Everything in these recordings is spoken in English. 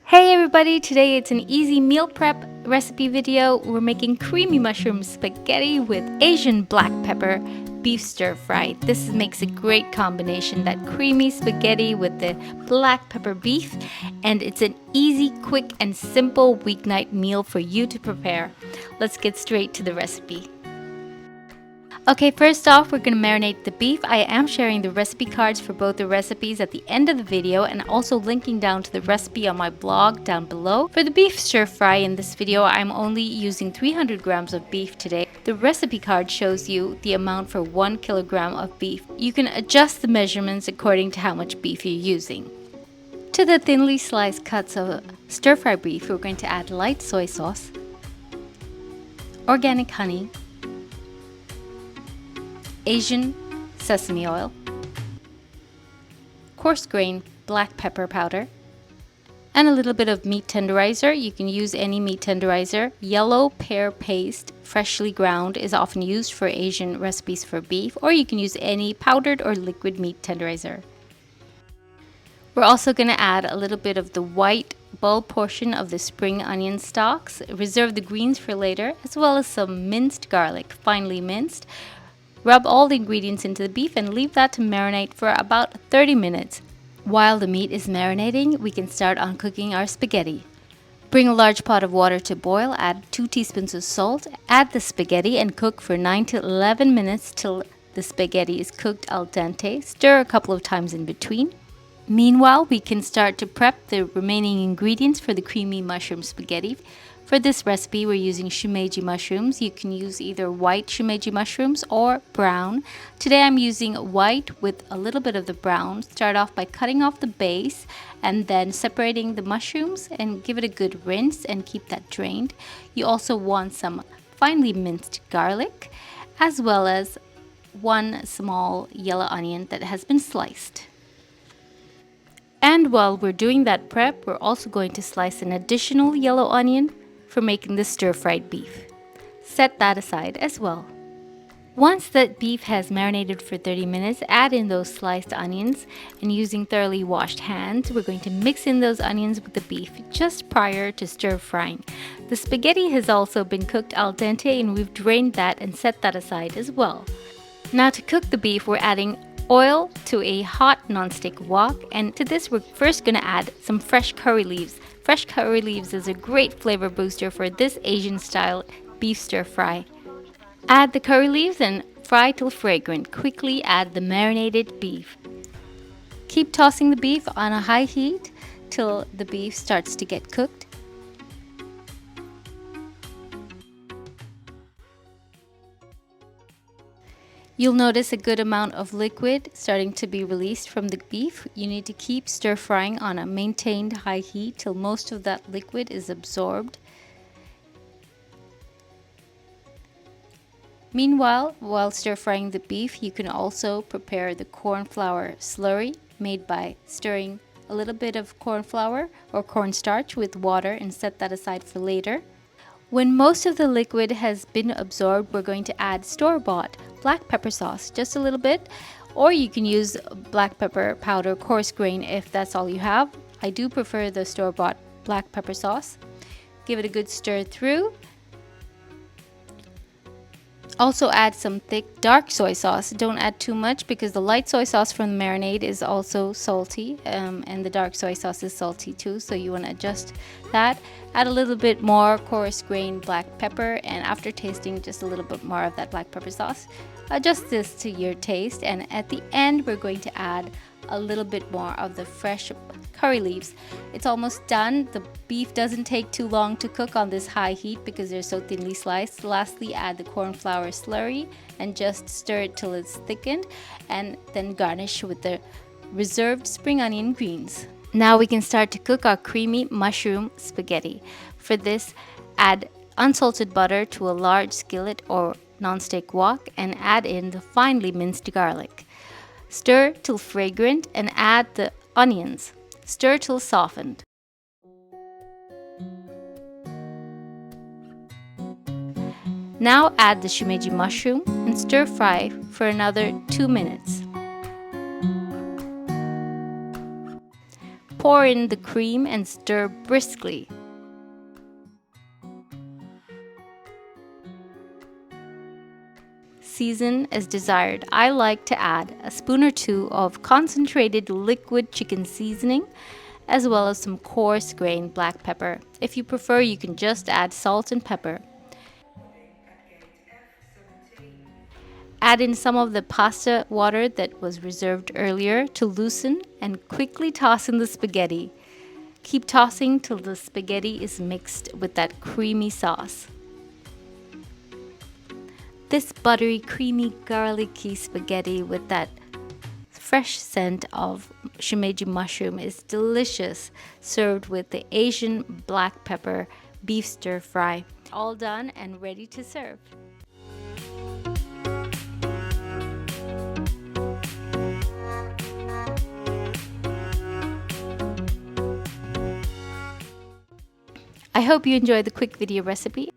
Hey everybody, today it's an easy meal prep recipe video. We're making creamy mushroom spaghetti with Asian black pepper beef stir fry. This makes a great combination, that creamy spaghetti with the black pepper beef, and it's an easy, quick, and simple weeknight meal for you to prepare. Let's get straight to the recipe. Okay, first off, we're going to marinate the beef. I am sharing the recipe cards for both the recipes at the end of the video and also linking down to the recipe on my blog down below. For the beef stir fry in this video, I'm only using 300 grams of beef today. The recipe card shows you the amount for 1 kilogram of beef. You can adjust the measurements according to how much beef you're using. To the thinly sliced cuts of stir fry beef, we're going to add light soy sauce, organic honey, Asian sesame oil, coarse grain black pepper powder, and a little bit of meat tenderizer. You can use any meat tenderizer. Yellow pear paste, freshly ground, is often used for Asian recipes for beef, or you can use any powdered or liquid meat tenderizer. We're also going to add a little bit of the white bulb portion of the spring onion stalks. Reserve the greens for later, as well as some minced garlic, finely minced. Rub all the ingredients into the beef and leave that to marinate for about 30 minutes. While the meat is marinating, we can start on cooking our spaghetti. Bring a large pot of water to boil, add 2 teaspoons of salt, add the spaghetti and cook for 9 to 11 minutes till the spaghetti is cooked al dente. Stir a couple of times in between. Meanwhile, we can start to prep the remaining ingredients for the creamy mushroom spaghetti. For this recipe, we're using shimeji mushrooms. You can use either white shimeji mushrooms or brown. Today I'm using white with a little bit of the brown. Start off by cutting off the base and then separating the mushrooms and give it a good rinse and keep that drained. You also want some finely minced garlic as well as 1 small yellow onion that has been sliced. And while we're doing that prep, we're also going to slice an additional yellow onion for making the stir-fried beef. Set that aside as well. Once that beef has marinated for 30 minutes, add in those sliced onions, and using thoroughly washed hands, we're going to mix in those onions with the beef just prior to stir frying. The spaghetti has also been cooked al dente and we've drained that and set that aside as well. Now to cook the beef, we're adding oil to a hot non-stick wok, and to this we're first going to add some fresh curry leaves. Fresh curry leaves is a great flavor booster for this Asian style beef stir fry. Add the curry leaves and fry till fragrant. Quickly add the marinated beef. Keep tossing the beef on a high heat till the beef starts to get cooked. You'll notice a good amount of liquid starting to be released from the beef. You need to keep stir frying on a maintained high heat till most of that liquid is absorbed. Meanwhile, while stir frying the beef, you can also prepare the corn flour slurry made by stirring a little bit of corn flour or cornstarch with water and set that aside for later. When most of the liquid has been absorbed, we're going to add store-bought black pepper sauce, just a little bit, or you can use black pepper powder coarse grain if that's all you have. I do prefer the store-bought black pepper sauce. Give it a good stir through. Also add some thick dark soy sauce. Don't add too much because the light soy sauce from the marinade is also salty, and the dark soy sauce is salty too, so you want to adjust that. Add a little bit more coarse grain black pepper, and after tasting just a little bit more of that black pepper sauce, adjust this to your taste. And at the end we're going to add a little bit more of the fresh curry leaves. It's almost done. The beef doesn't take too long to cook on this high heat because they're so thinly sliced. Lastly, add the corn flour slurry and just stir it till it's thickened, and then garnish with the reserved spring onion greens. Now we can start to cook our creamy mushroom spaghetti. For this, add unsalted butter to a large skillet or non-stick wok and add in the finely minced garlic. Stir till fragrant and add the onions. Stir till softened. Now add the shimeji mushroom and stir fry for another 2 minutes. Pour in the cream and stir briskly. Season as desired. I like to add a spoon or two of concentrated liquid chicken seasoning, as well as some coarse grained black pepper. If you prefer, you can just add salt and pepper. Add in some of the pasta water that was reserved earlier to loosen and quickly toss in the spaghetti. Keep tossing till the spaghetti is mixed with that creamy sauce. This buttery, creamy, garlicky spaghetti with that fresh scent of shimeji mushroom is delicious, served with the Asian black pepper beef stir fry. All done and ready to serve. I hope you enjoyed the quick video recipe.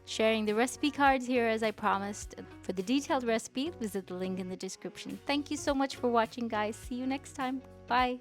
Sharing the recipe cards here as I promised. For the detailed recipe, visit the link in the description. Thank you so much for watching, guys. See you next time. Bye.